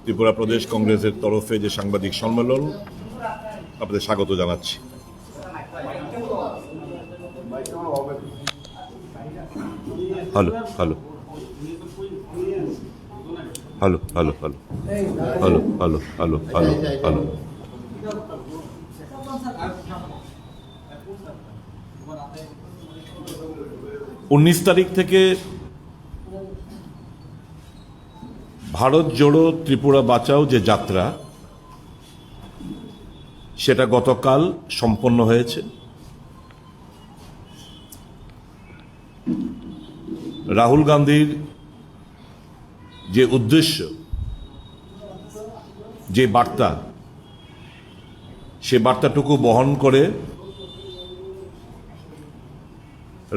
ত্রিপুরা প্রদেশ কংগ্রেসের তরফে যে সাংবাদিক সম্মেলন, আপনাদের স্বাগত জানাচ্ছি। Hello hello hello hello hello hello hello hello hello hello 19 তারিখ থেকে ভারত জোড়ো ত্রিপুরা বাঁচাও যে যাত্রা, সেটা গতকাল সম্পন্ন হয়েছে। রাহুল গান্ধীর যে উদ্দেশ্য, যে বার্তা, সে বার্তাটুকু বহন করে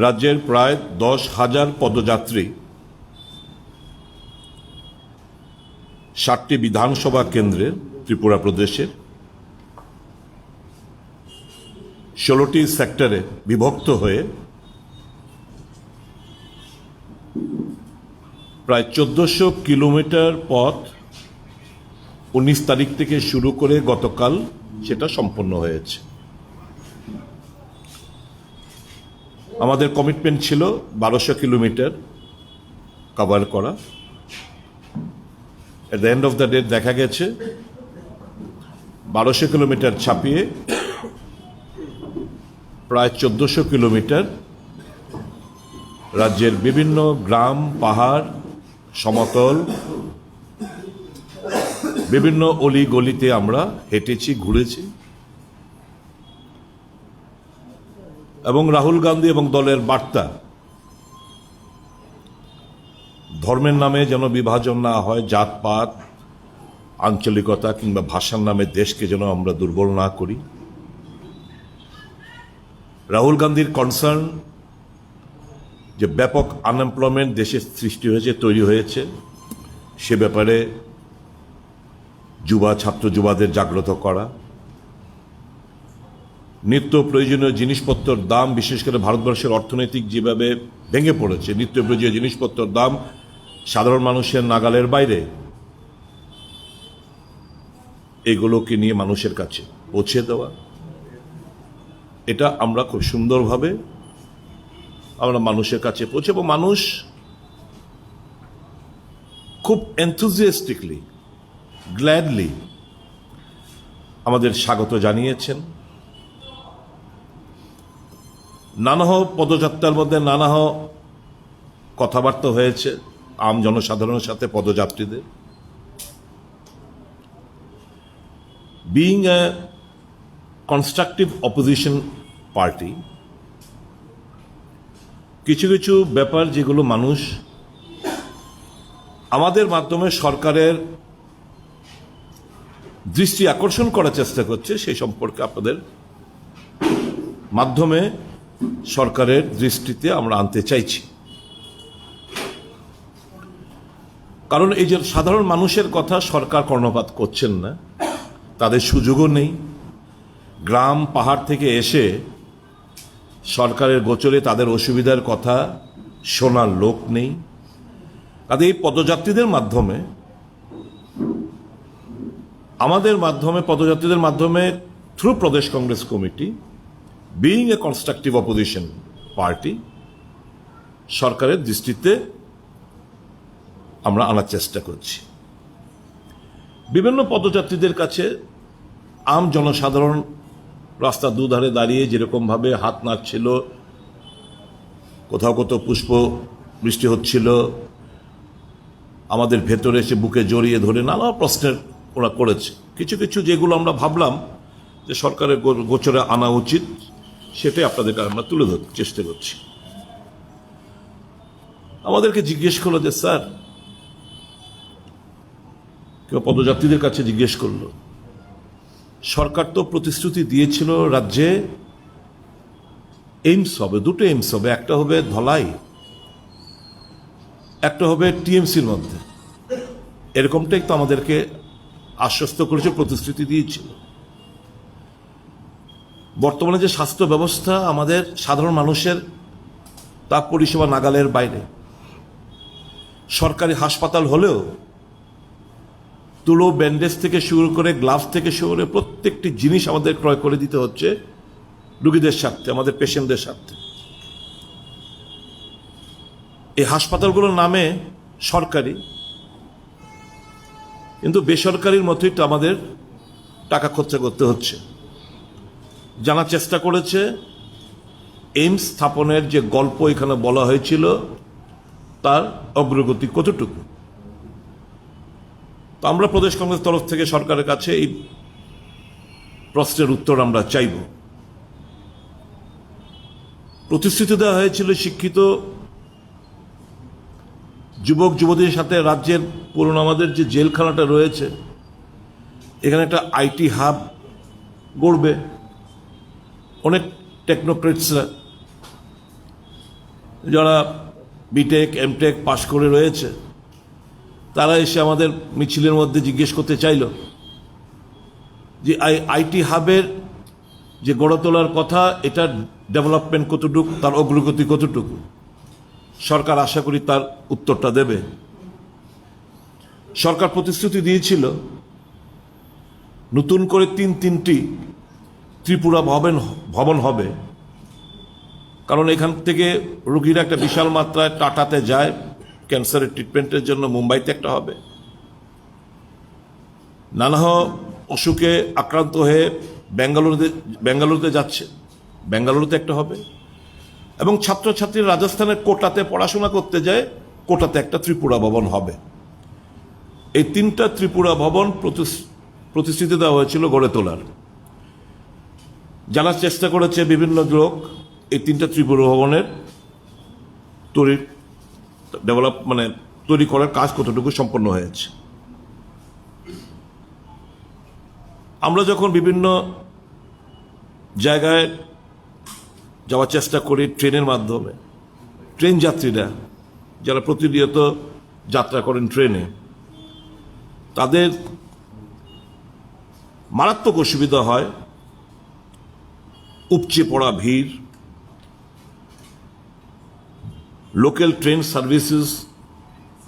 রাজ্যের প্রায় 10,000 পদযাত্রী 60টি বিধানসভা কেন্দ্রে ত্রিপুরা প্রদেশের 16টি সেক্টরে বিভক্ত হয়ে প্রায় 1400 কিলোমিটার পথ 19 তারিখ থেকে শুরু করে গতকাল সেটা সম্পন্ন হয়েছে। আমাদের কমিটমেন্ট ছিল 1200 কিলোমিটার কভার করা। At the end of the day দেখা গেছে 1200 কিলোমিটার ছাপিয়ে প্রায় 1400 কিলোমিটার রাজ্যের বিভিন্ন গ্রাম, পাহাড়, সমতল, বিভিন্ন অলি গলিতে আমরা হেঁটেছি, ঘুরেছি। এবং রাহুল গান্ধী এবং দলের বার্তা, ধর্মের নামে যেন বিভাজন না হয়, জাতপাত, আঞ্চলিকতা কিংবা ভাষার নামে দেশকে যেন আমরা দুর্বল না করি। রাহুল গান্ধীর কনসার্ন যে ব্যাপক আনএমপ্লয়মেন্ট দেশে সৃষ্টি হয়েছে, তৈরি হয়েছে, সে ব্যাপারে ছাত্র যুবাদের জাগ্রত করা। নিত্য প্রয়োজনীয় জিনিসপত্রের দাম, বিশেষ করে ভারতবর্ষের অর্থনৈতিক যেভাবে ভেঙে পড়েছে, নিত্য প্রয়োজনীয় জিনিসপত্রের দাম সাধারণ মানুষের নাগালের বাইরে, এগুলোকে নিয়ে মানুষের কাছে পৌঁছে দেওয়া। এটা আমরা খুব সুন্দরভাবে আমরা মানুষের কাছে পৌঁছে, এবং মানুষ খুব এনথুজিয়াস্টিকলি, গ্ল্যাডলি আমাদের স্বাগত জানিয়েছেন। নানা পদযাত্রার মধ্যে নানা কথাবার্তা হয়েছে আম জনসাধারণের সাথে, পদযাত্রীদের। Being a constructive opposition party, কিছু কিছু ব্যাপার যেগুলো মানুষ আমাদের মাধ্যমে সরকারের দৃষ্টি আকর্ষণ করার চেষ্টা করছে, সেই সম্পর্কে আপনাদের মাধ্যমে সরকারের দৃষ্টিতে আমরা আনতে চাইছি। কারণ এই যে সাধারণ মানুষের কথা সরকার কর্ণপাত করছেন না, তাদের সুযোগও নেই। গ্রাম পাহাড় থেকে এসে সরকারের গোচরে তাদের অসুবিধার কথা শোনার লোক নেই। কাজে এই পদযাত্রীদের মাধ্যমে, আমাদের মাধ্যমে, পদযাত্রীদের মাধ্যমে, through Pradesh Congress committee, being a constructive opposition party, সরকারের দৃষ্টিতে আমরা আনার চেষ্টা করছি। বিভিন্ন পদযাত্রীদের কাছে আম জনসাধারণ রাস্তার দুধারে দাঁড়িয়ে যেরকমভাবে হাত নাড়ছিল, কোথাও কোথাও পুষ্প বৃষ্টি হচ্ছিল, আমাদের ভেতরে এসে বুকে জড়িয়ে ধরে নানা প্রশ্নের ওরা করেছে। কিছু কিছু যেগুলো আমরা ভাবলাম যে সরকারের গোচরে আনা উচিত, সেটাই আপনাদেরকে আমরা তুলে ধরতে চেষ্টা করছি। আমাদেরকে জিজ্ঞেস করলো যে স্যার, কেউ পদযাত্রীদের কাছে জিজ্ঞেস করলো, সরকার তো প্রতিশ্রুতি দিয়েছিল রাজ্যে এইমস হবে, দুটো এইমস হবে, একটা হবে ধলাই, একটা হবে টিএমসির মধ্যে, এরকমটাই তো আমাদেরকে আশ্বস্ত করেছে, প্রতিশ্রুতি দিয়েছিল। বর্তমানে যে স্বাস্থ্য ব্যবস্থা আমাদের সাধারণ মানুষের, তা পরিষেবা নাগালের বাইরে। সরকারি হাসপাতাল হলেও তুলো, ব্যান্ডেজ থেকে শুরু করে গ্লাভস থেকে শুরু করে প্রত্যেকটি জিনিস আমাদের ক্রয় করে দিতে হচ্ছে রোগীদের স্বার্থে, আমাদের পেশেন্টদের স্বার্থে। এই হাসপাতালগুলোর নামে সরকারি, কিন্তু বেসরকারির মতোই তো আমাদের টাকা খরচা করতে হচ্ছে। জানার চেষ্টা করেছে এইমস স্থাপনের যে গল্প এখানে বলা হয়েছিল তার অগ্রগতি কতটুকু। তো আমরা প্রদেশ কংগ্রেস তরফ থেকে সরকারের কাছে এই প্রশ্নের উত্তর আমরা চাইব। প্রতিশ্রুতি দেওয়া হয়েছিল শিক্ষিত যুবক যুবতীদের সাথে রাজ্যের পুরনো আমাদের যে জেলখানাটা রয়েছে এখানে একটা আইটি হাব গড়বে। অনেক টেকনোক্রেটসরা যারা বিটেক এমটেক পাশ করে রয়েছে তারা এসে আমাদের মিছিলের মধ্যে জিজ্ঞেস করতে চাইল যে আইটি হাবের যে গড়ে তোলার কথা, এটার ডেভেলপমেন্ট কতটুকু, তার অগ্রগতি কতটুকু। সরকার আশা করি তার উত্তরটা দেবে। সরকার প্রতিশ্রুতি দিয়েছিল নতুন করে তিনটি ত্রিপুরা ভবন হবে, কারণ এখান থেকে রোগীরা একটা বিশাল মাত্রায় টাটাতে যায় ক্যান্সারের ট্রিটমেন্টের জন্য, মুম্বাইতে একটা হবে, নানা অসুখে আক্রান্ত হয়ে বেঙ্গালুরুতে যাচ্ছে, বেঙ্গালুরুতে একটা হবে, এবং ছাত্রছাত্রীরা রাজস্থানের কোটাতে পড়াশোনা করতে যায়, কোটাতে একটা ত্রিপুরা ভবন হবে। এই তিনটা ত্রিপুরা ভবন প্রতিশ্রুতি দেওয়া হয়েছিল গড়ে তোলার। জানার চেষ্টা করেছে বিভিন্ন লোক এই তিনটা ত্রিপুরা ভবনের তৈরি করার কাজ কতটুকু সম্পন্ন হয়েছে। আমরা যখন বিভিন্ন জায়গায় যাওয়ার চেষ্টা করি ট্রেনের মাধ্যমে, ট্রেন যাত্রীরা যারা প্রতিনিয়ত যাত্রা করেন ট্রেনে, তাদের মারাত্মক অসুবিধা হয়। উপচে পড়া ভিড়, লোকাল ট্রেন সার্ভিসেস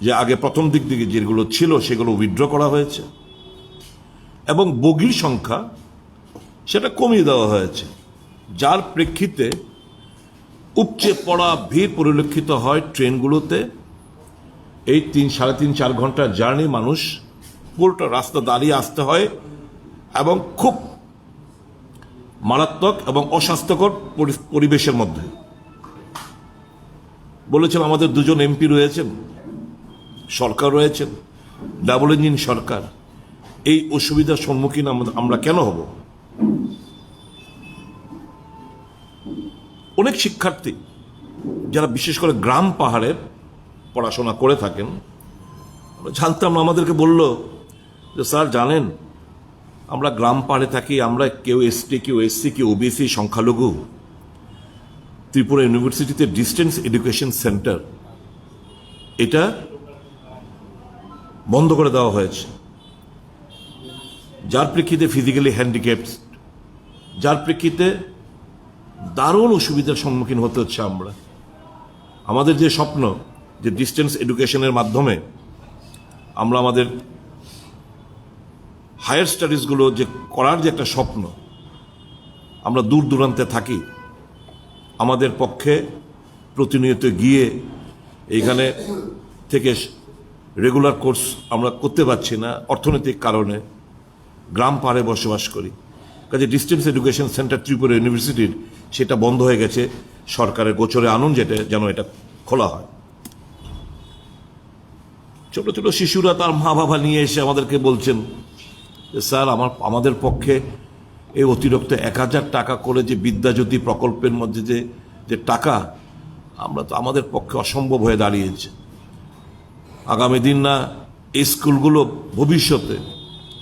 যে আগে প্রথম দিক থেকে যেগুলো ছিল সেগুলো উইথড্র করা হয়েছে, এবং বগির সংখ্যা সেটা কমিয়ে দেওয়া হয়েছে, যার প্রেক্ষিতে উপচে পড়া ভিড় পরিলক্ষিত হয় ট্রেনগুলোতে। এই 3-3.5-4 ঘন্টার জার্নি মানুষ পুরোটা রাস্তা দাঁড়িয়ে আসতে হয়, এবং খুব মারাত্মক এবং অস্বাস্থ্যকর পরিবেশের মধ্যে। বলেছেন আমাদের দুজন এমপি রয়েছেন, সরকার রয়েছেন, ডাবল ইঞ্জিন সরকার, এই অসুবিধার সম্মুখীন আমরা কেন হব? অনেক শিক্ষার্থী যারা বিশেষ করে গ্রাম পাহাড়ের পড়াশোনা করে থাকেন জানতাম না, আমাদেরকে বলল যে স্যার জানেন আমরা গ্রাম পাহাড়ে থাকি, আমরা কেউ এসটি, কেউ এসসি, কেউ ওবিসি, সংখ্যালঘু। ত্রিপুরা ইউনিভার্সিটিতে ডিস্টেন্স এডুকেশন সেন্টার এটা বন্ধ করে দেওয়া হয়েছে, যার প্রেক্ষিতে ফিজিক্যালি হ্যান্ডিক্যাপড, যার প্রেক্ষিতে দারুণ অসুবিধার সম্মুখীন হতে হচ্ছে। আমরা আমাদের যে স্বপ্ন যে ডিস্টেন্স এডুকেশনের মাধ্যমে আমরা আমাদের হায়ার স্টাডিজগুলো যে করার যে একটা স্বপ্ন, আমরা দূর দূরান্তে থাকি, আমাদের পক্ষে প্রতিনিয়ত গিয়ে এইখানে থেকে রেগুলার কোর্স আমরা করতে পারছি না অর্থনৈতিক কারণে, গ্রাম পাহাড়ে বসবাস করি। কাজে ডিস্টেন্স এডুকেশন সেন্টার ত্রিপুরা ইউনিভার্সিটির সেটা বন্ধ হয়ে গেছে, সরকারের গোচরে আনুন যেন এটা খোলা হয়। ছোট ছোট শিশুরা তার মা বাবা নিয়ে এসে আমাদেরকে বলছেন যে স্যার আমাদের পক্ষে এই অতিরিক্ত 1000 টাকা করে যে বিদ্যাজ্যোতি প্রকল্পের মধ্যে যে টাকা, আমরা তো আমাদের পক্ষে অসম্ভব হয়ে দাঁড়িয়েছে। আগামী দিন না এই স্কুলগুলো ভবিষ্যতে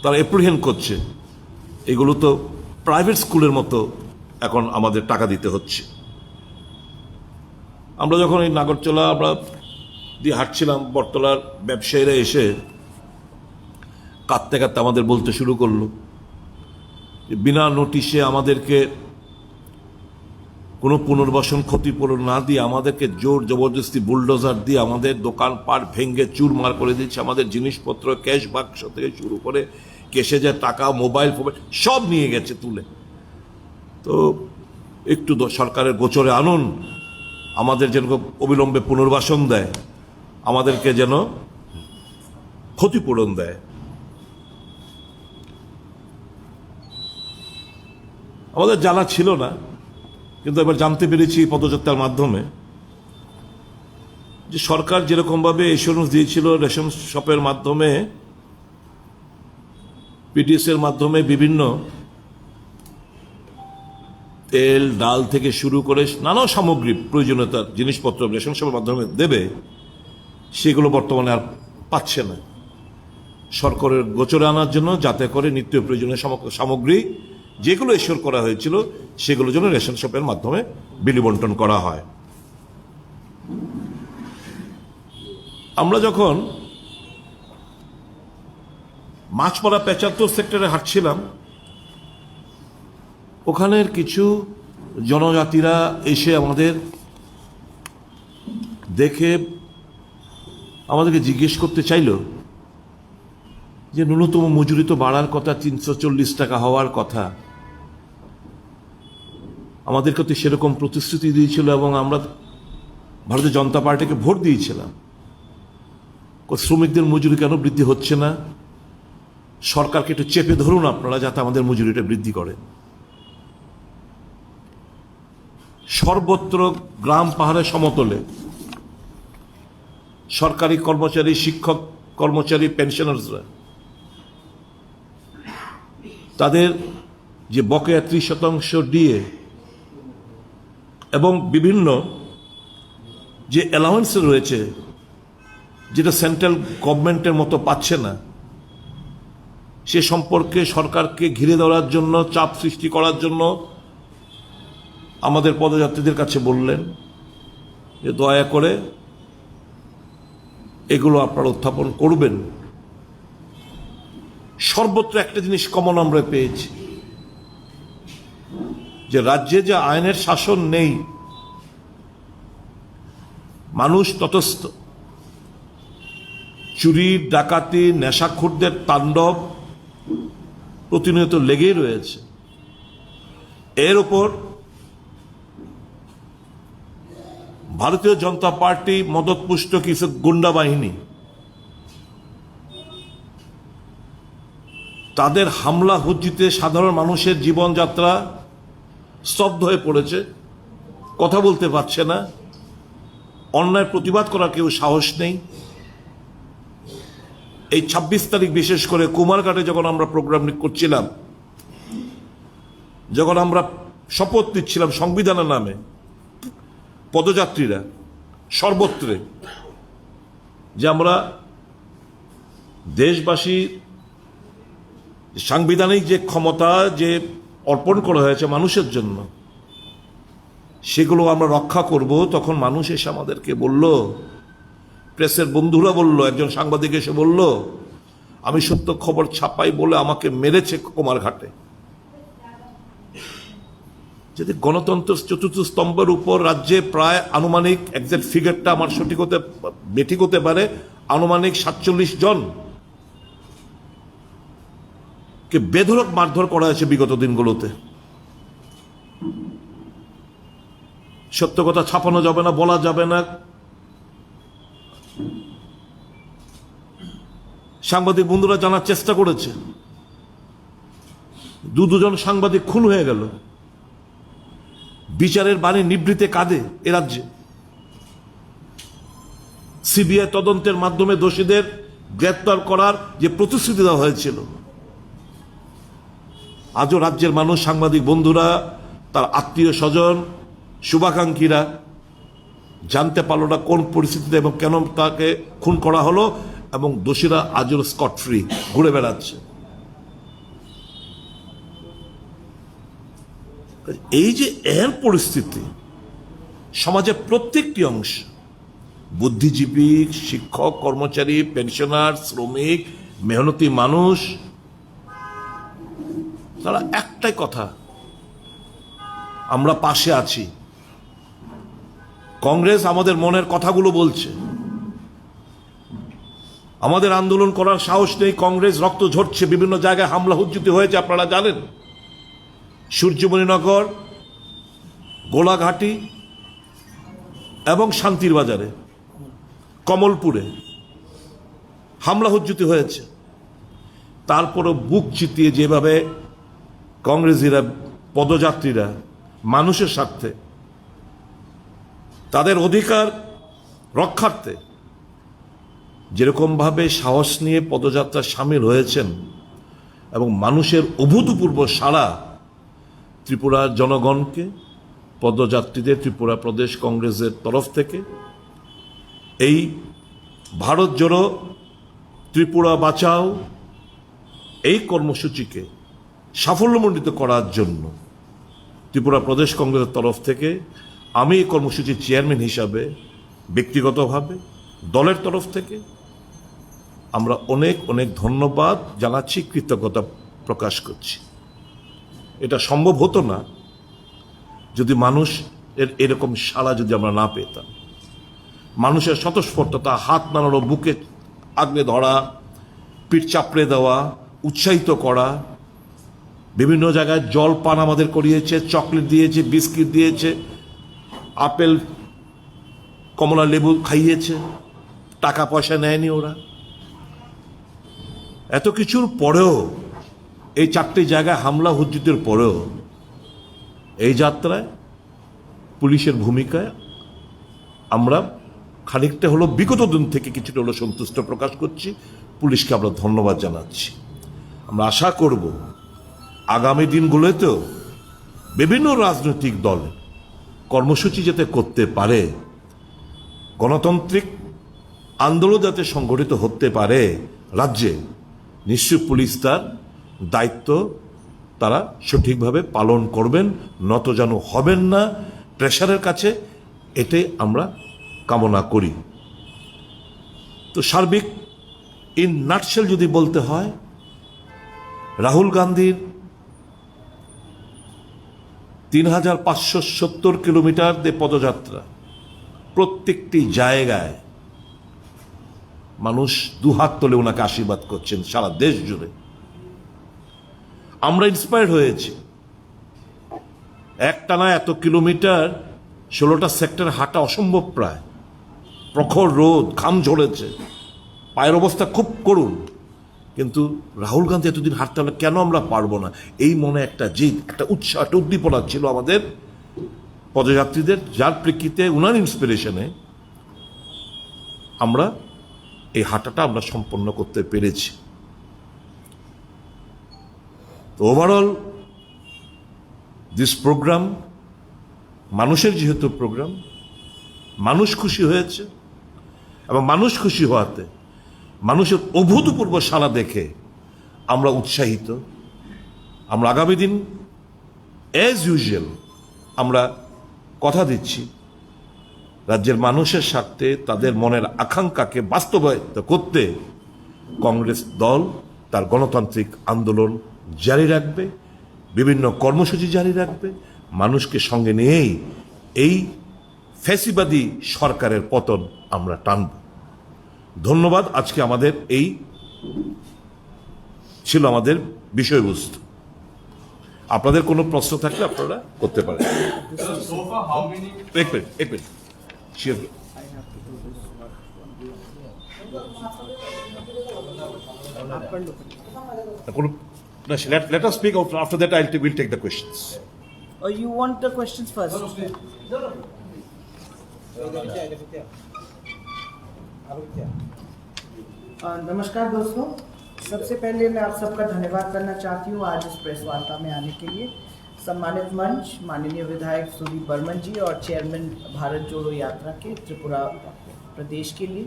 তারা এপ্রিহেন্ড করছে, এগুলো তো প্রাইভেট স্কুলের মতো এখন আমাদের টাকা দিতে হচ্ছে। আমরা যখন এই নাগরচলা আমরা দিয়ে হাঁটছিলাম, বটতলার ব্যবসায়ীরা এসে কাঁদতে কাঁদতে আমাদের বলতে শুরু করলো যে বিনা নোটিশে আমাদেরকে কোনো পুনর্বাসন ক্ষতিপূরণ না দিয়ে আমাদেরকে জোর জবরদস্তি বুলডোজার দিয়ে আমাদের দোকানপাট ভেঙে চুরমার করে দিচ্ছে, আমাদের জিনিসপত্র ক্যাশ বাক্স থেকে শুরু করে কেসে যায় টাকা, মোবাইল ফোবাইল সব নিয়ে গেছে তুলে। তো একটু সরকারের গোচরে আনুন, আমাদের যেন অবিলম্বে পুনর্বাসন দেয়, আমাদেরকে যেন ক্ষতিপূরণ দেয়। আমাদের জানা ছিল না, কিন্তু এবার জানতে পেরেছি পদযাত্রার মাধ্যমে যে সরকার যেরকমভাবে এসিওরেন্স দিয়েছিল রেশন শপের মাধ্যমে, পিটিএস এর মাধ্যমে বিভিন্ন তেল ডাল থেকে শুরু করে নানা সামগ্রী প্রয়োজনীয়তার জিনিসপত্র রেশন শপের মাধ্যমে দেবে, সেগুলো বর্তমানে আর পাচ্ছে না। সরকারের গোচরে আনার জন্য যাতে করে নিত্য প্রয়োজনীয় সামগ্রী যেগুলো এশিওর করা হয়েছিল সেগুলো যেন রেশন শপের মাধ্যমে বিলি বন্টন করা হয়। আমরা যখন মাছপাড়া ৭৫ সেক্টরে হাঁটছিলাম, ওখানের কিছু জনজাতিরা এসে আমাদের দেখে আমাদেরকে জিজ্ঞেস করতে চাইল যে ন্যূনতম মজুরি তো বাড়ার কথা, ৩৪০ টাকা হওয়ার কথা, আমাদেরকে তো সেরকম প্রতিশ্রুতি দিয়েছিল এবং আমরা ভারতীয় জনতা পার্টিকে ভোট দিয়েছিলাম। শ্রমিকদের মজুরি কেন বৃদ্ধি হচ্ছে না? সরকারকে একটু চেপে ধরুন আপনারা, যাতে আমাদের মজুরিটা বৃদ্ধি করে। সর্বত্র গ্রাম পাহাড়ের সমতলে সরকারি কর্মচারী, শিক্ষক কর্মচারী, পেনশনার্সরা তাদের যে বকেয়া ৩০% ডিএ এবং বিভিন্ন যে অ্যালাউন্স রয়েছে যেটা সেন্ট্রাল গভর্নমেন্টের মতো পাচ্ছে না, সে সম্পর্কে সরকারকে ঘিরে ধরার জন্য, চাপ সৃষ্টি করার জন্য আমাদের পদযাত্রীদের কাছে বললেন যে দয়া করে এগুলো আপনারা উত্থাপন করবেন। সর্বত্র একটা জিনিস কমন আমরা পেয়েছি, যে রাজ্যে যে আইনের শাসন নেই, মানুষ তটস্থ, চুরি ডাকাতি নেশাখোরদের তাণ্ডব প্রতিনিয়ত লেগেই রয়েছে। এর উপর ভারতীয় জনতা পার্টি মদতপুষ্ট কিছু গুন্ডা বাহিনী তাদের হামলা হুজ্জিতে সাধারণ মানুষের জীবনযাত্রা স্তব্ধ হয়ে পড়েছে, কথা বলতে পারছে না, অন্যায় প্রতিবাদ করার কেউ সাহস নেই। এই ২৬ তারিখ বিশেষ করে কুমারঘাটে যখন আমরা প্রোগ্রাম করছিলাম, যখন আমরা শপথ নিচ্ছিলাম সংবিধানের নামে, পদযাত্রীরা সর্বত্রে, যে আমরা দেশবাসী সাংবিধানিক যে ক্ষমতা যে অর্পণ করা হয়েছে মানুষের জন্য, সেগুলো আমরা রক্ষা করব, তখন মানুষ এসে আমাদেরকে বলল, প্রেসের বন্ধুরা বলল, একজন সাংবাদিক এসে বলল আমি সত্য খবর ছাপাই বলে আমাকে মেরেছে কুমারঘাটে। যদি গণতন্ত্র চতুর্থ স্তম্ভের উপর রাজ্যে প্রায় আনুমানিক, একজ্যাক্ট ফিগারটা আমার সঠিক হতে বেঠিক হতে পারে, আনুমানিক ৪৭ জন কে বেধড়ক মারধর করা হয়েছে বিগত দিনগুলোতে। সত্য কথা ছাপানো যাবে না, বলা যাবে না। সাংবাদিক বন্ধুরা জানার চেষ্টা করেছে, দুজন সাংবাদিক খুন হয়ে গেল, বিচারের বাণী নিবৃতে কাঁদে এ রাজ্যে। সিবিআই তদন্তের মাধ্যমে দোষীদের গ্রেপ্তার করার যে প্রতিশ্রুতি দেওয়া হয়েছিল, আজও রাজ্যের মানুষ, সাংবাদিক বন্ধুরা, তার আত্মীয় স্বজন, শুভাকাঙ্ক্ষীরা জানতে পারলো না কোন পরিস্থিতিতে এবং কেন তাকে খুন করা হলো, এবং দোষীরা আজও স্কট ফ্রি ঘুরে বেড়াচ্ছে। এই যে এর পরিস্থিতি, সমাজের প্রত্যেকটি অংশ, বুদ্ধিজীবী, শিক্ষক, কর্মচারী, পেনশনার, শ্রমিক, মেহনতি মানুষ, তারা একটাই কথা, আমরা পাশে আছি, কংগ্রেস আমাদের মনের কথাগুলো বলছে। আমাদের আন্দোলন করার সাহস নেই, কংগ্রেস রক্ত ঝরছে, বিভিন্ন জায়গায় হামলা হুজ্জুতি হয়েছে, আপনারা জানেন। সূর্যমণিনগর, গোলাঘাটি এবং শান্তির বাজারে, কমলপুরে হামলা হুজ্জুতি হয়েছে। তারপরও বুক চিতিয়ে যেভাবে কংগ্রেসীরা, পদযাত্রীরা মানুষের স্বার্থে, তাদের অধিকার রক্ষার্থে যেরকমভাবে সাহস নিয়ে পদযাত্রায় সামিল হয়েছেন এবং মানুষের অভূতপূর্ব সাড়া ত্রিপুরার জনগণকে, পদযাত্রীদের ত্রিপুরা প্রদেশ কংগ্রেসের তরফ থেকে এই ভারত জোড়ো ত্রিপুরা বাঁচাও এই কর্মসূচিকে সাফল্যমণ্ডিত করার জন্য ত্রিপুরা প্রদেশ কংগ্রেসের তরফ থেকে আমি এই কর্মসূচির চেয়ারম্যান হিসাবে ব্যক্তিগতভাবে, দলের তরফ থেকে আমরা অনেক অনেক ধন্যবাদ জানাচ্ছি, কৃতজ্ঞতা প্রকাশ করছি। এটা সম্ভব হতো না যদি মানুষের এরকম সাড়া যদি আমরা না পেতাম। মানুষের স্বতঃস্ফূর্ততা, হাত নাড়ানো, বুকে আগলে ধরা, পিঠ চাপড়ে দেওয়া, উৎসাহিত করা, বিভিন্ন জায়গায় জল পান আমাদের করিয়েছে, চকলেট দিয়েছে, বিস্কিট দিয়েছে, আপেল কমলা লেবু খাইয়েছে, টাকা পয়সা নেয়নি ওরা। এত কিছুর পরেও, এই 4টি জায়গায় হামলা হুজ্জুতের পরেও এই যাত্রায় পুলিশের ভূমিকায় আমরা খানিকটা হলো বিগত দিন থেকে কিছুটা হলো সন্তুষ্ট প্রকাশ করছি। পুলিশকে আমরা ধন্যবাদ জানাচ্ছি। আমরা আশা করব আগামী দিনগুলোতেও বিভিন্ন রাজনৈতিক দল কর্মসূচি যাতে করতে পারে, গণতান্ত্রিক আন্দোলন যাতে সংগঠিত হতে পারে রাজ্যে, নিশ্চয় পুলিশ তার দায়িত্ব তারা সঠিকভাবে পালন করবেন, নতজানু হবেন না প্রেশারের কাছে, এটাই আমরা কামনা করি। তো সার্বিক ইন নাটশেল যদি বলতে হয়, রাহুল গান্ধীর 3570 কিলোমিটার পদযাত্রা, প্রত্যেকটি জায়গায় মানুষ দুহাত তুলে ওনাকে আশীর্বাদ করছেন সারা দেশ জুড়ে। আমরা ইন্সপায়ার্ড হয়েছি। একটানা এত কিলোমিটার 16টা সেক্টর হাঁটা অসম্ভব প্রায়, প্রখর রোদ, ঘাম ঝরেছে, পায়ের অবস্থা খুব করুণ, কিন্তু রাহুল গান্ধী এতদিন হাঁটতে হলে কেন আমরা পারবো না, এই মনে একটা জিদ, একটা উৎসাহ, একটা উদ্দীপনা ছিল আমাদের পদযাত্রীদের, যার প্রেক্ষিতে উনার ইন্সপিরেশনে আমরা এই হাঁটাটা আমরা সম্পন্ন করতে পেরেছি। তো ওভারঅল দিস প্রোগ্রাম, মানুষের যেহেতু প্রোগ্রাম, মানুষ খুশি হয়েছে এবং মানুষ খুশি হওয়াতে, মানুষের অভূতপূর্ব সাড়া দেখে আমরা উৎসাহিত। আমরা আগামী দিন অ্যাজ ইউজুয়াল আমরা কথা দিচ্ছি রাজ্যের মানুষের স্বার্থে, তাদের মনের আকাঙ্ক্ষাকে বাস্তবায়িত করতে কংগ্রেস দল তার গণতান্ত্রিক আন্দোলন জারি রাখবে, বিভিন্ন কর্মসূচি জারি রাখবে, মানুষকে সঙ্গে নিয়েই এই ফ্যাসিবাদী সরকারের পতন আমরা টানব। ধন্যবাদ। আজকে আমাদের এই ছিল আমাদের বিষয়বস্তু। আপনাদের কোনো প্রশ্ন থাকলে আপনারা করতে পারেন। এক minute let us speak out. After that we'll take the questions. Or you want the questions first? नमस्कार दोस्तों, सबसे पहले मैं आप सबका धन्यवाद करना चाहती हूँ आज इस प्रेस वार्ता में आने के लिए। सम्मानित मंच, माननीय विधायक सुदीप बर्मन जी और चेयरमैन भारत जोड़ो यात्रा के त्रिपुरा प्रदेश के लिए,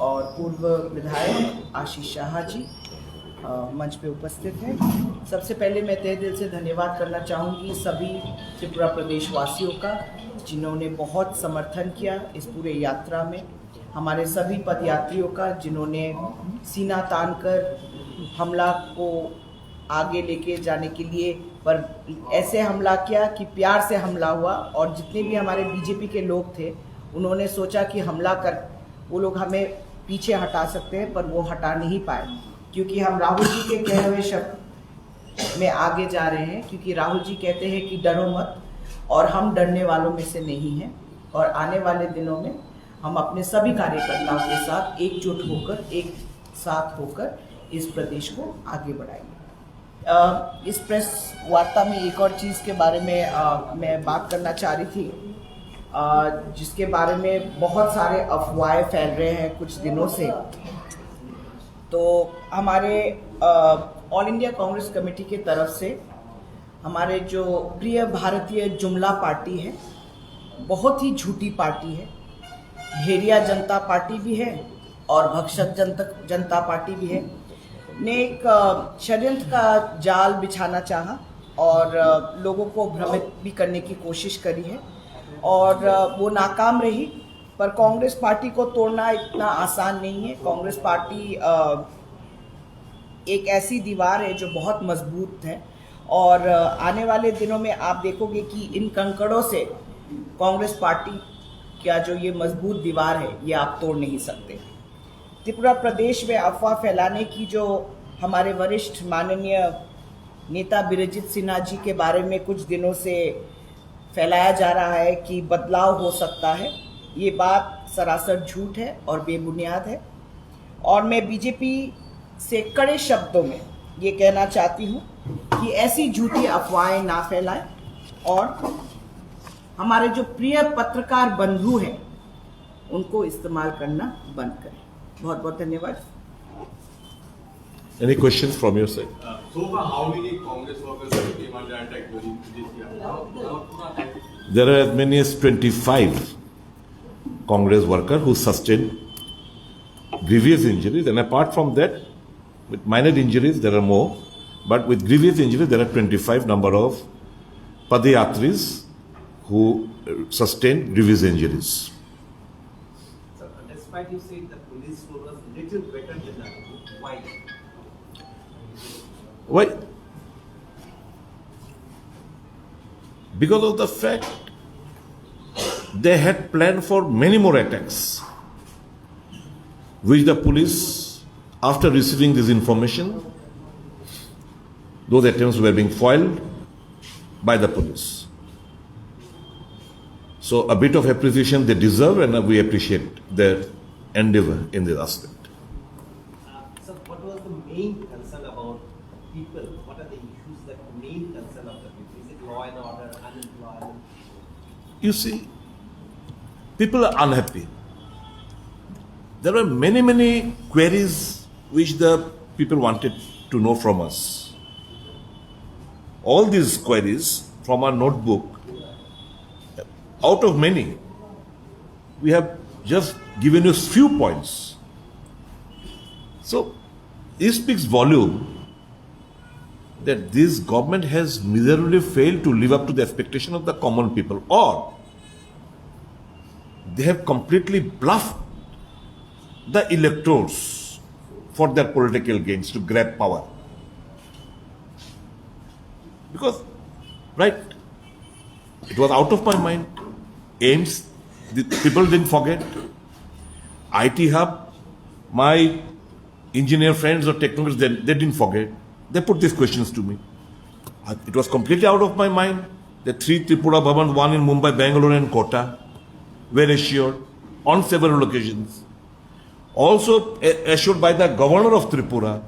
और पूर्व विधायक आशीष शाह जी मंच पे उपस्थित हैं। सबसे पहले मैं तहे दिल से धन्यवाद करना चाहूँगी सभी त्रिपुरा प्रदेश वासियों का, जिन्होंने बहुत समर्थन किया इस पूरे यात्रा में, हमारे सभी पदयात्रियों का जिन्होंने सीना तान कर हमला को आगे लेके जाने के लिए, पर ऐसे हमला किया कि प्यार से हमला हुआ, और जितने भी हमारे बीजेपी के लोग थे उन्होंने सोचा कि हमला कर वो लोग हमें पीछे हटा सकते हैं, पर वो हटा नहीं पाए, क्योंकि हम राहुल जी के कहे हुए शब्द में आगे जा रहे हैं। क्योंकि राहुल जी कहते हैं कि डरो मत, और हम डरने वालों में से नहीं हैं। और आने वाले दिनों में हम अपने सभी कार्यकर्ताओं के साथ एकजुट होकर, एक साथ होकर इस प्रदेश को आगे बढ़ाएंगे। इस प्रेस वार्ता में एक और चीज़ के बारे में मैं बात करना चाह रही थी, जिसके बारे में बहुत सारे अफवाहें फैल रहे हैं कुछ दिनों से। तो हमारे ऑल इंडिया कांग्रेस कमेटी की तरफ से हमारे जो प्रिय भारतीय जुमला पार्टी है, बहुत ही झूठी पार्टी है, भेड़िया जनता पार्टी भी है और भक्षक जनता पार्टी भी है, ने एक षड्यंत्र का जाल बिछाना चाहा और लोगों को भ्रमित भी करने की कोशिश करी है, और वो नाकाम रही। पर कांग्रेस पार्टी को तोड़ना इतना आसान नहीं है। कांग्रेस पार्टी एक ऐसी दीवार है जो बहुत मजबूत है, और आने वाले दिनों में आप देखोगे कि इन कंकड़ों से कांग्रेस पार्टी का जो ये मजबूत दीवार है, ये आप तोड़ नहीं सकते। त्रिपुरा प्रदेश में अफवाह फैलाने की जो हमारे वरिष्ठ माननीय नेता बिरजित सिन्हा जी के बारे में कुछ दिनों से फैलाया जा रहा है कि बदलाव हो सकता है, ये बात सरासर झूठ है और बेबुनियाद है। और मैं बीजेपी से कड़े शब्दों में ये कहना चाहती हूँ कि ऐसी झूठी अफवाहें ना फैलाएं, और हमारे जो प्रिय पत्रकार बंधु हैं उनको इस्तेमाल करना बंद करें। बहुत बहुत धन्यवाद। Any questions from your side? So far, how many Congress workers came under attack during this year? There are as many as 25 Congress workers who sustained grievous injuries, and apart from that, with minor injuries there are more, but with grievous injuries there are 25 number of padayatris who sustained grievous injuries. So, despite you saying the police was little better than that, why? Why? Because of the fact they had planned for many more attacks, which the police, after receiving this information, those attempts were being foiled by the police. So a bit of appreciation they deserve, and we appreciate their endeavor in this aspect. So, what was the main concern about people? What are the issues that main concern of the people? Is it law and order, unemployment? You see, people are unhappy. There were many queries which the people wanted to know from us. All these queries from our notebook, out of many, we have just given you few points. So, this speaks volume that this government has miserably failed to live up to the expectation of the common people, or they have completely bluffed the electors for their political gains to grab power. Because, right, it was out of my mind. AIMS, the people didn't forget. IT Hub, my engineer friends or technocrats, they didn't forget. They put these questions to me. It was completely out of my mind. The 3 Tripura Bhavan, 1 in Mumbai, Bangalore and Kota, were assured on several occasions. Also assured by the governor of Tripura.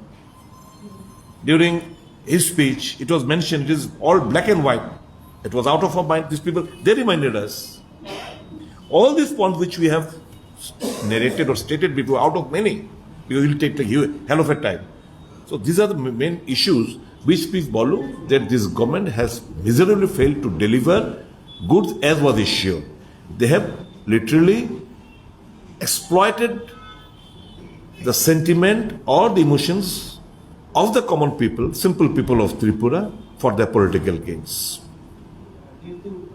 During his speech, it was mentioned, it is all black and white. It was out of our mind. These people, they reminded us. All these points which we have narrated or stated before, out of many, because it will take a hell of a time. So these are the main issues which speaks volume that this government has miserably failed to deliver goods as was issued. They have literally exploited the sentiment or the emotions of the common people, simple people of Tripura, for their political gains. Do you think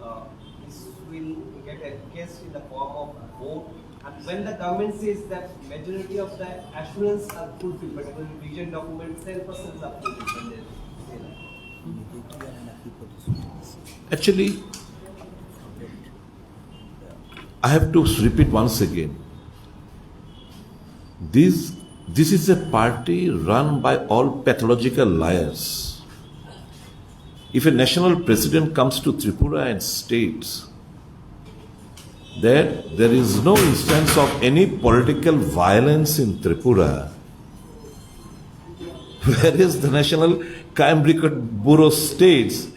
this will get encased in the form of a vote? And when the government says that majority of the assurance are fulfilled, particularly vision documents, 10% are fulfilled, when they say that. Actually, I have to repeat once again. This is a party run by all pathological liars. If a national president comes to Tripura and states that there is no instance of any political violence in Tripura, whereas the National Crime Record Bureau states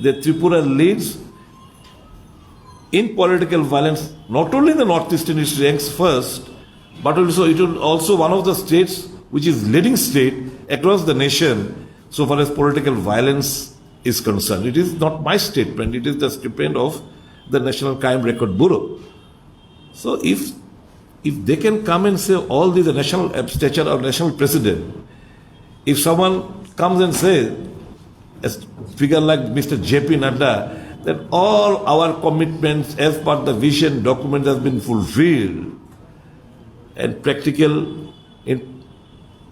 that Tripura leads in political violence, not only in the northeastern, it ranks first, but also it is also one of the states which is leading state across the nation so far as political violence is concerned. It is not my statement, it is the statement of the National Crime Record Bureau. So if they can come and say all the national stature of national president, if someone comes and says, a figure like Mr. J.P. Nadda, that all our commitments as per the vision document has been fulfilled and practical in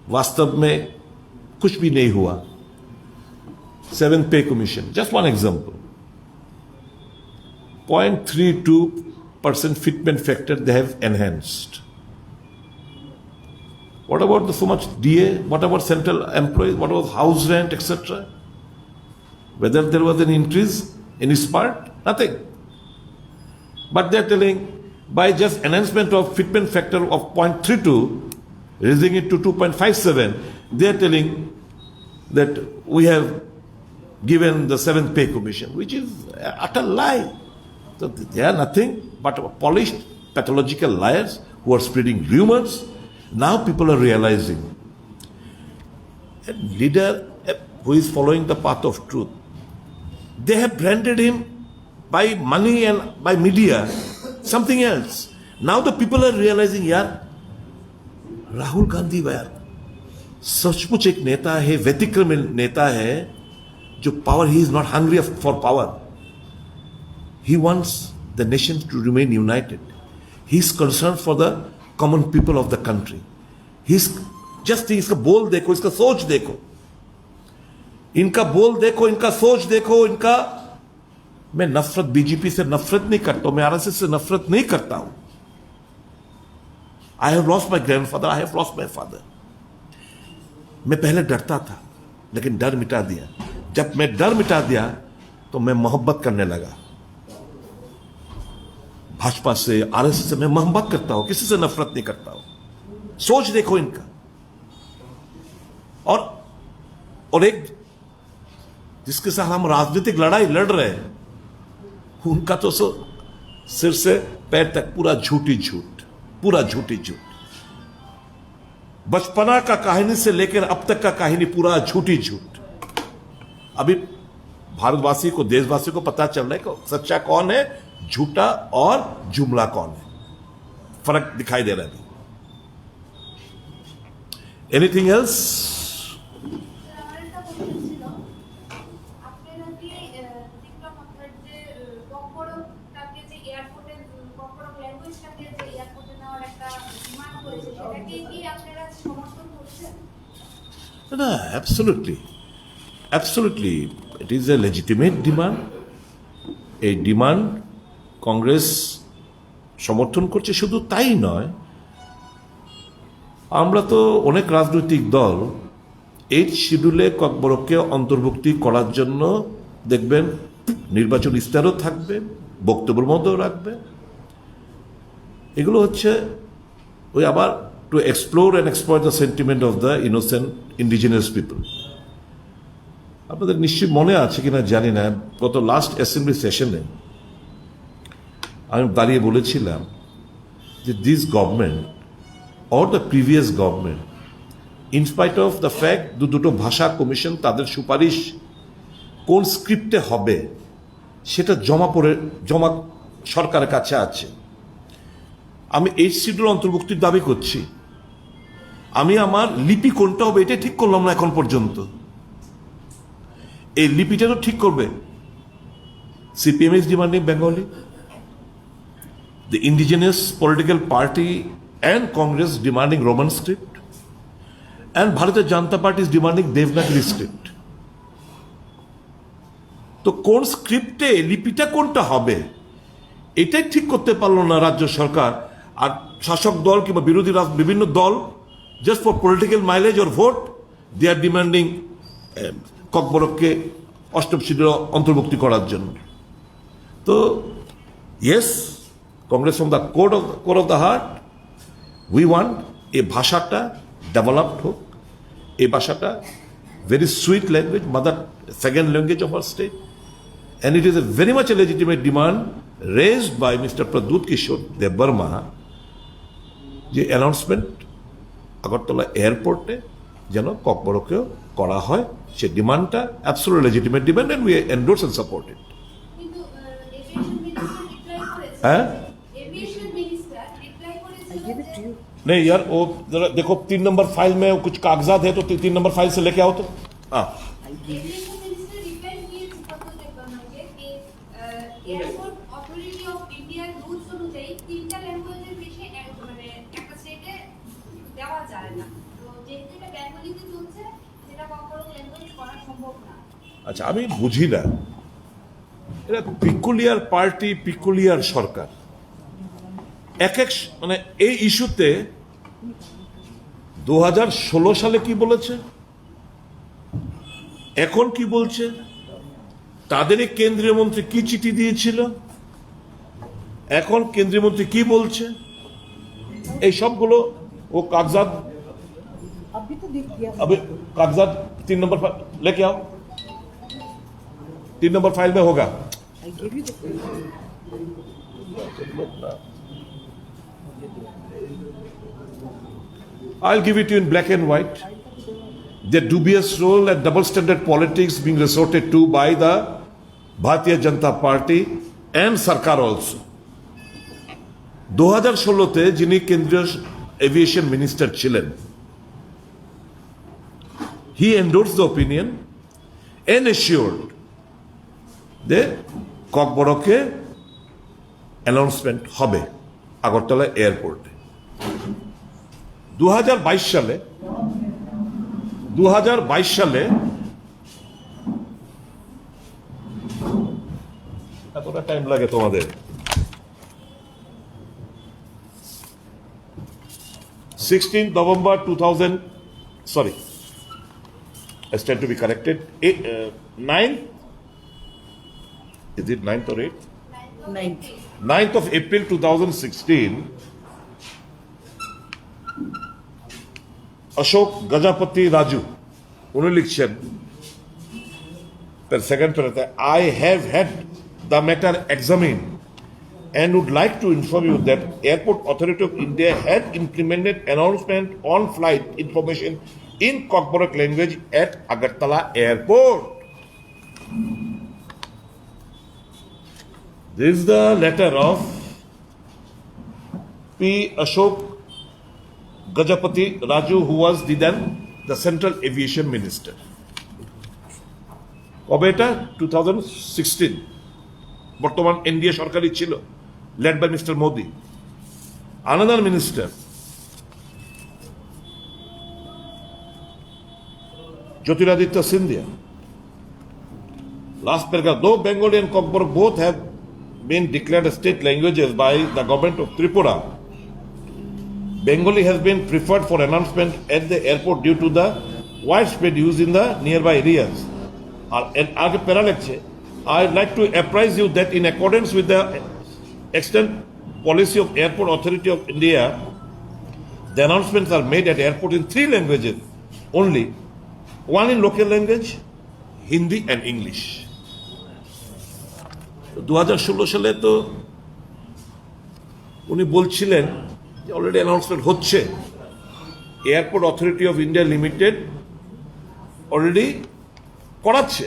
वास्तव में कुछ भी नहीं हुआ. 7th Pay Commission, just one example. 0.32% fitment factor they have enhanced. What about so much DA? What about central employees? What about house rent, etc.? Whether there was an increase in his part? Nothing. But they're telling by just enhancement of fitment factor of 0.32, raising it to 2.57, they're telling that we have given the 7th Pay Commission, which is utter lie. So they are nothing but polished pathological liars who are spreading rumors. Now people are realizing a leader who is following the path of truth, they have branded him by money and by media something else. Now the people are realizing, यार राहुल गांधी यार सचमुच एक नेता है, व्यतिक्रम नेता है जो power, he is not hungry for power, he wants the nation to remain united, he is concern for the common people of the country. He is just, इसका बोल देखो, इसका सोच देखो, इनका बोल देखो, इनका सोच देखो, इनका. मैं नफरत बीजेपी से नफरत नहीं करता हूं, मैं आरएसएस से नफरत नहीं करता हूं. I have lost my grandfather, I have lost my father. मैं पहले डरता था लेकिन डर मिटा दिया. जब मैं डर मिटा दिया तो मैं मोहब्बत करने लगा. भाजपा से, आरएसएस से मैं मोहब्बत करता हूं, किसी से नफरत नहीं करता हूं. सोच देखो इनका. और एक जिसके साथ हम राजनीतिक लड़ाई लड़ रहे हैं, उनका तो सिर से पैर तक पूरा झूठी झूठ, पूरा झूठी झूठ. बचपना का कहानी से लेकर अब तक का कहानी पूरा झूठी झूठ. अभी भारतवासी को, देशवासी को पता चल रहा है कि सच्चा कौन है, झूठा और जुमला कौन है. फर्क दिखाई दे रहा है. Anything else? No, absolutely. Absolutely. It is a legitimate demand. এই ডিমান্ড কংগ্রেস সমর্থন করছে. শুধু তাই নয়, আমরা তো অনেক রাজনৈতিক দল 8 শিডিউলে ককবরককে অন্তর্ভুক্তি করার জন্য দেখবেন নির্বাচন ইস্তারও থাকবে, বক্তব্যের মধ্যেও রাখবে. এগুলো হচ্ছে ওই আবার to explore and exploit the sentiment of the innocent indigenous people. আপনাদের নিশ্চয়ই মনে আছে কিনা জানি না, গত লাস্ট অ্যাসেম্বলি সেশনে আমি দাঁড়িয়ে বলেছিলাম যে this government or the previous government, in spite of the fact দুটো ভাষা কমিশন তাদের সুপারিশ কোন স্ক্রিপ্টে হবে সেটা জমা সরকারের কাছে আছে. আমি এই শিডিউল অন্তর্ভুক্তির দাবি করছি. আমি আমার লিপি কোনটা হবে এটা ঠিক করলাম না এখন পর্যন্ত. এই লিপিটা তো ঠিক করবে. CPM is demanding Bengali, the indigenous political party and Congress demanding Roman script, and Bharatiya Janata Party is demanding Devanagari script. তো কোন স্ক্রিপ্টে লিপিটা কোনটা হবে এটাই ঠিক করতে পারলো না রাজ্য সরকার, আর শাসক দল কিংবা বিরোধী বিভিন্ন দল just for political mileage or vote they are demanding ককবরককে অষ্টম শিডিউলে অন্তর্ভুক্তি করার জন্য। তো yes, Congress from the core of the heart we want এই ভাষাটা ডেভেলপড হোক, এই ভাষাটা very sweet language, mother, second language of our state. And it is a very much a legitimate demand raised by Mr. Pradut Kishore Debbarma, যে announcement Agartala এয়ারপোর্টে যেন ককবরকেও করা হয়, সে ডিমান্ডটা absolutely legitimate demand, and we endorse and support it. কিন্তু aviation minister reply করেছে, হ্যাঁ, aviation minister reply I give it to you. नहीं यार, वो जरा देखो 3 नंबर फाइल में कुछ कागजात है, तो 3 नंबर फाइल से लेके आओ तो। हाँ, एविएशन मिनिस्टर रिप्लाई किएছে পত্রতে বলছে যে এয়ারপোর্ট অথরিটি অফ ইন্ডিয়ার রুলস অনুযায়ী তিনটা ল্যাঙ্গুয়েজের বেশি মানে একটা স্টেটে দেওয়া যায় না। তো যেহেতু এটা বেঙ্গলিতে চলছে, সেটা কখনো ল্যাঙ্গুয়েজ করা সম্ভব না। আচ্ছা, আমি বুঝি না, এটা পিকুলিয়ার পার্টি, পিকুলিয়ার সরকার, এক এক মানে এই ইস্যুতে 2016 সালে কি বলেছে, এখন কি বলছে, তাদেরই কেন্দ্রীয় মন্ত্রী কি চিঠি দিয়েছিল, এখন কেন্দ্রীয় মন্ত্রী কি বলছে, এই সবগুলো ও কাগজাত, अभी तो देख दिया। अभी कागजात 3 नंबर लेके आओ, 3 नंबर फाइल में होगा। I give you the I'll give it to you in black and white. The dubious role and double standard politics being resorted to by the Bharatiya Janata Party and Sarkar also. 2016-তে যিনি কেন্দ্রীয় aviation minister ছিলেন, he endorsed the opinion and assured যে ককবরকে announcement হবে আগরতলা এয়ারপোর্টে। 2022 সালে এতটা time লাগে তোমাদের, 16th November 2000, sorry, I stand to be corrected, 9th, is it 9th or 8th? 9th. 9th of April 2016, Ashok Gajapati Raju उन्होंने लिखছেন তার second প্যারাতে, I have had the matter examined and would like to inform you that Airport Authority of India had implemented announcement on flight information in Kokborok language at Agartala Airport. This is the letter of P. Ashok Gajapati Raju, who was the Central Aviation Minister. কবে এটা? 2016, বর্তমান NDA সরকারই ছিল, led by Mr. Modi. Another minister, Jyotiraditya Scindia. Last paragraph, though Bengali and Kokborok both have been declared as state languages by the government of Tripura, Bengali has been preferred for announcement at the airport due to the widespread use in the nearby areas. आगे para लिखছে, I'd like to apprise you that in accordance with the extant policy of Airport Authority of India, the announcements are made at airport in 3 languages only, one in local language, Hindi and English. 2016 সালে তো উনি বলছিলেন যে already announcement হচ্ছে, Airport Authority of India Limited already করাচ্ছে,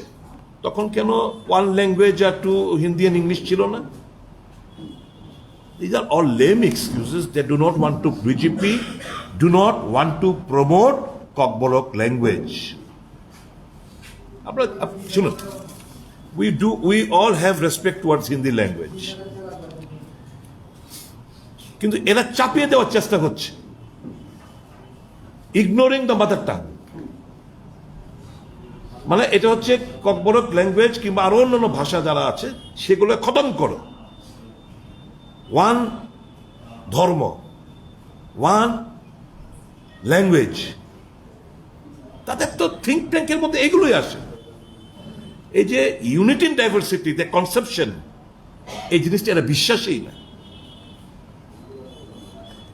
তখন কেন one language আর 2 হিন্দি এন্ড ইংলিশ ছিল না? These are all lame excuses. They do not want to, BJP do not want to promote Kokborok language. আপনারা শুনুন, we all have respect towards Hindi language, কিন্তু এরা চাপিয়ে দেওয়ার চেষ্টা করছে, ইগনোরিং দ্য মাদার টাং। মানে এটা হচ্ছে ককবরক ল্যাঙ্গুয়েজ কিংবা আরো অন্যান্য ভাষা যারা আছে সেগুলো খতম করো, ওয়ান ধর্ম, ওয়ান ল্যাঙ্গুয়েজ, তাদের তো থিঙ্ক ট্যাঙ্কের মধ্যে এগুলোই আসে। এই যে unity in diversity, the conception, এই জিনিসটা এরা বিশ্বাসই না।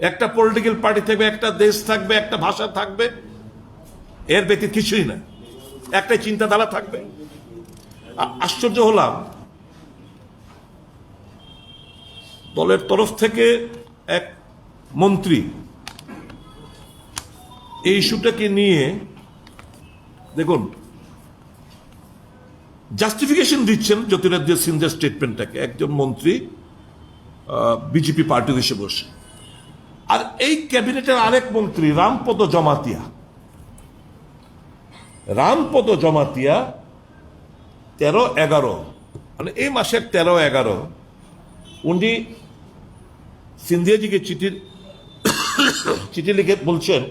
একটা পলিটিক্যাল পার্টি থাকবে, একটা দেশ থাকবে, একটা ভাষা থাকবে, এর ব্যতীত কিছুই না, একটাই চিন্তাধারা থাকবে। আশ্চর্য হলাম, দলের তরফ থেকে এক মন্ত্রী এই ইস্যুটাকে নিয়ে দেখুন জাস্টিফিকেশন দিচ্ছেন জ্যোতিরাদিত্য সিন্ধিয়ার স্টেটমেন্টটাকে, একজন মন্ত্রী বিজেপি পার্টি হিসেবে বসে। আর এই ক্যাবিনেটের আরেক মন্ত্রী রামপদ জমাতিয়া 13-11, মানে এই মাসের 13-11 উনি সিন্ধিয়াজিকে চিঠি লিখে বলছেন,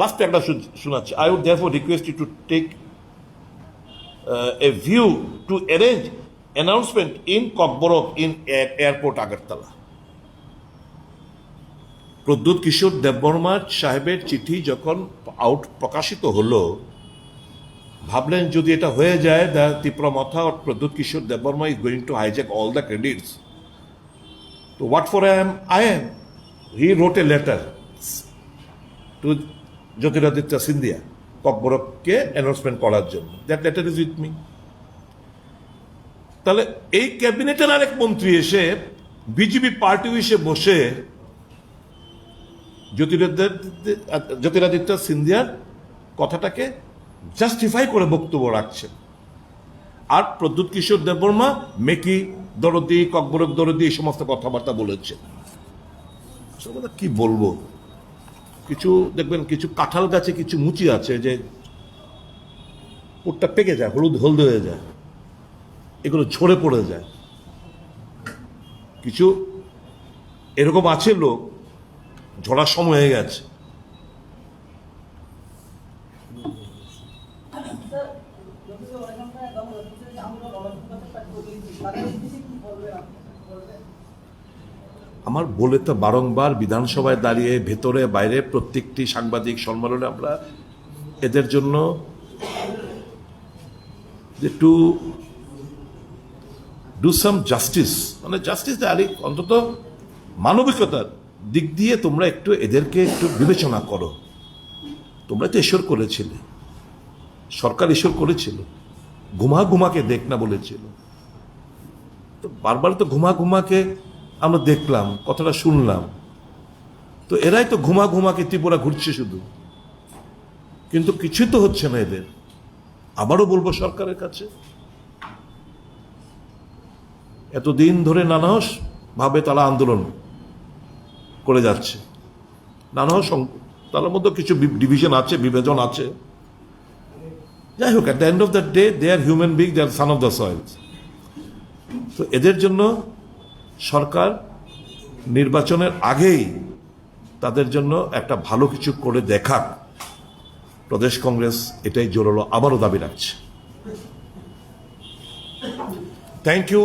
লাস্ট একটা শোনাচ্ছি, I would therefore request you to take a view to arrange announcement in Kokborok in airport Agartala. Pradyut Kishore Debbarma সাহেবের চিঠি যখন প্রকাশিত হলো, ভাবলেন যদি এটা হয়ে যায়, তীব্রমাথা or Pradyut Kishore Debbarma is going to hijack all the credits. So what for I am? He wrote a letter to Jyotiraditya Scindia ককবরককে অ্যানাউন্সমেন্ট করার জন্য। That letter is with me. তাহলে এই ক্যাবিনেটের আরেক মন্ত্রী এসে বিজেপি পার্টি হিসেবে বসে জ্যোতিরাদিত্য সিন্ধিয়ার কথাটাকে জাস্টিফাই করে বক্তব্য রাখছেন। আর প্রদ্যুৎ কিশোর দেববর্মা মেকি দরদি, ককবরক দরদি এই সমস্ত কথাবার্তা বলেছেন। কি বলবো, কিছু দেখবেন কিছু কাঁঠাল গাছে কিছু মুচি আছে যে ওটা পেকে যায়, হলদে হয়ে যায়, এগুলো ঝরে পড়ে যায়। কিছু এরকম আছে লোক, ঝরার সময় হয়ে গেছে। আমার বলে তো বারংবার বিধানসভায় দাঁড়িয়ে ভেতরে বাইরে প্রত্যেকটি সাংবাদিক সম্মেলনে আমরা এদের জন্য যে টু ডু সাম জাস্টিস, মানে জাস্টিস অন্তত মানবিকতার দিক দিয়ে তোমরা একটু এদেরকে একটু বিবেচনা করো। তোমরা তো ঈশ্বর করেছিলে, সরকার ঈশ্বর করেছিল, ঘুমাকে দেখ না বলেছিল। তো বারবার তো ঘুমাকে আমরা দেখলাম, কথাটা শুনলাম, তো এরাই তো ঘুমাকে ত্রিপুরা ঘুরছে শুধু, কিন্তু কিছুই তো হচ্ছে না এদের। আবারও বলবো সরকারের কাছে, এতদিন ধরে নানা ভাবে তারা আন্দোলন করে যাচ্ছে, নানা তার মধ্যে কিছু ডিভিশন আছে, বিভাজন আছে, যাই হোক, at the end of the day they are human being, they are son of the soils. তো এদের জন্য সরকার নির্বাচনের আগেই তাদের জন্য একটা ভালো কিছু করে দেখাক, প্রদেশ কংগ্রেস এটাই জোরালো আবারও দাবি রাখছে। Thank you,